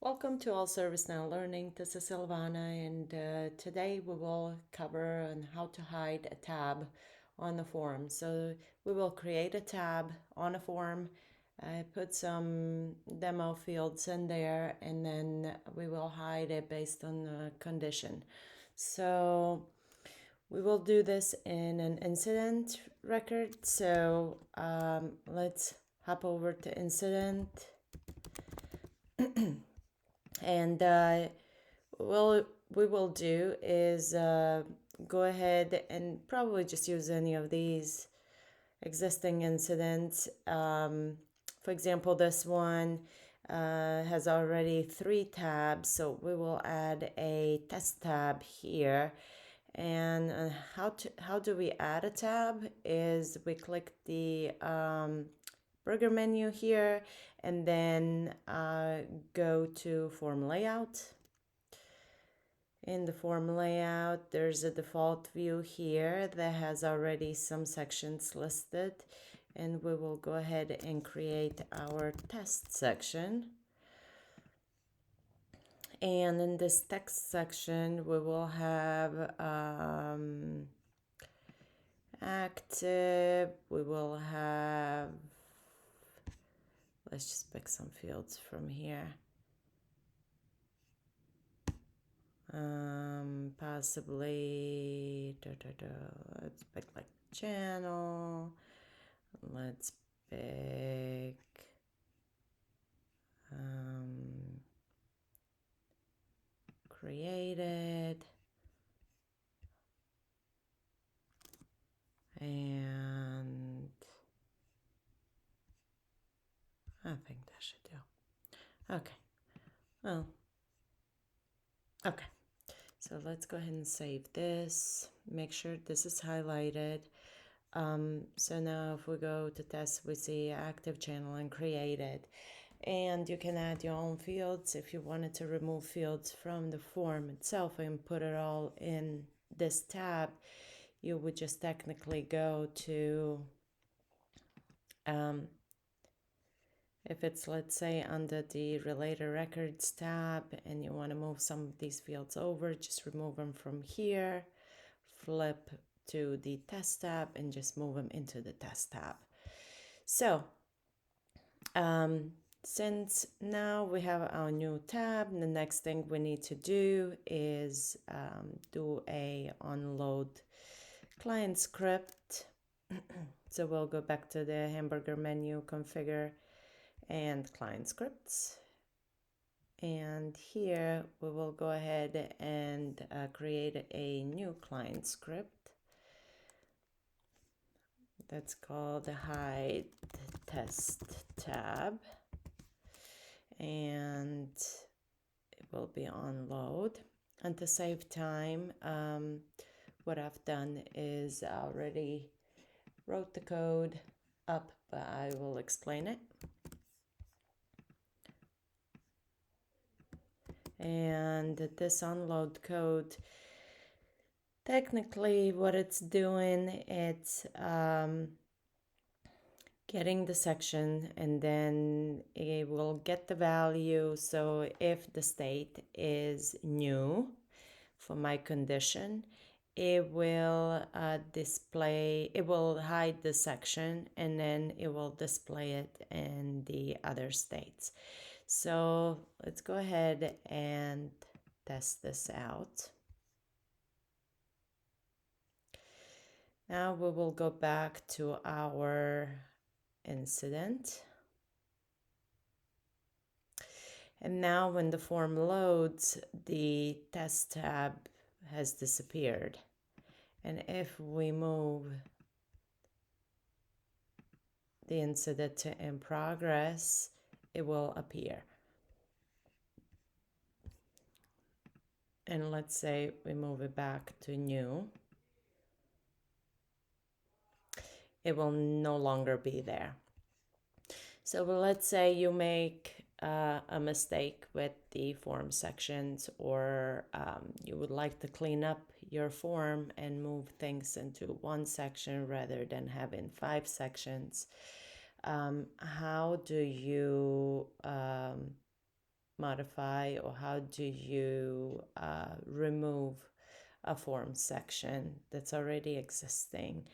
Welcome to AllServiceNow Learning. This is Silvana, and today we will cover on how to hide a tab on the form. So we will create a tab on a form, put some demo fields in there, and then we will hide it based on the condition. So we will do this in an incident record. So let's hop over to incident. And we will do is go ahead and probably just use any of these existing incidents. For example, this one has already 3 tabs, so we will add a test tab here. And how do we add a tab is we click the burger menu here, and then go to form layout. In the form layout, there's a default view here that has already some sections listed, and we will go ahead and create our test section. And in this text section, we will have active, we will have, let's just pick some fields from here. Possibly, let's pick like channel, let's pick created, and I think that should do. Okay, well, okay. So let's go ahead and save this. Make sure this is highlighted. So now if we go to test, we see active channel and created. And you can add your own fields if you wanted to remove fields from the form itself and put it all in this tab. You would just technically go to, if it's, let's say, under the Related Records tab and you want to move some of these fields over, just remove them from here, flip to the test tab, and just move them into the test tab. So, since now we have our new tab, the next thing we need to do is do a onload client script. So we'll go back to the hamburger menu, configure, and client scripts. And here we will go ahead and create a new client script that's called the hide test tab, and it will be on load. And to save time, what I've done is I already wrote the code up, but I will explain it. And this unload code, technically what it's doing, it's getting the section, and then it will get the value. So if the state is new for my condition, it will display, it will hide the section, and then it will display it in the other states. So let's go ahead and test this out. Now we will go back to our incident. And now when the form loads, the test tab has disappeared. And if we move the incident to in progress, it will appear. And let's say we move it back to new. It will no longer be there. So let's say you make a mistake with the form sections, or you would like to clean up your form and move things into one section rather than having 5 sections. How do you modify or how do you remove a form section that's already existing.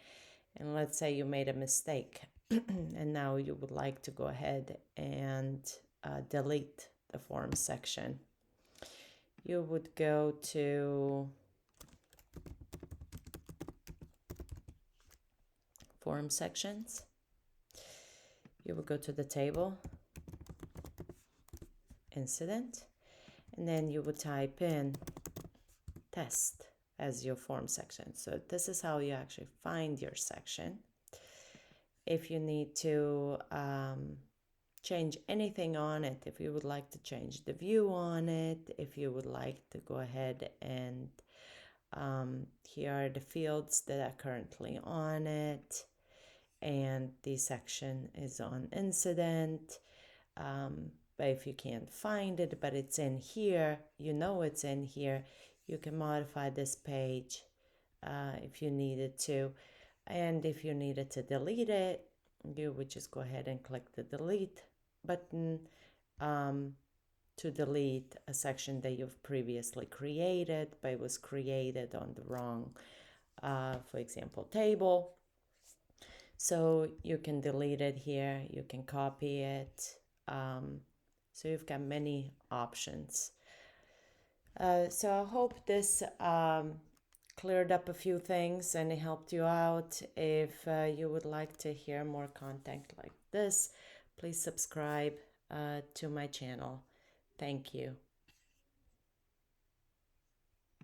And let's say you made a mistake and now you would like to go ahead and delete the form section. You would go to form sections. You would go to the table, incident, and then you would type in test as your form section. So this is how you actually find your section. If you need to change anything on it, if you would like to change the view on it, if you would like to go ahead and here are the fields that are currently on it, and the section is on incident. But if you can't find it, but it's in here, you know it's in here, you can modify this page if you needed to. And if you needed to delete it, you would just go ahead and click the delete button to delete a section that you've previously created, but it was created on the wrong, for example, table. So you can delete it here, you can copy it. So you've got many options. So I hope this cleared up a few things and it helped you out. If you would like to hear more content like this, please subscribe to my channel. Thank you.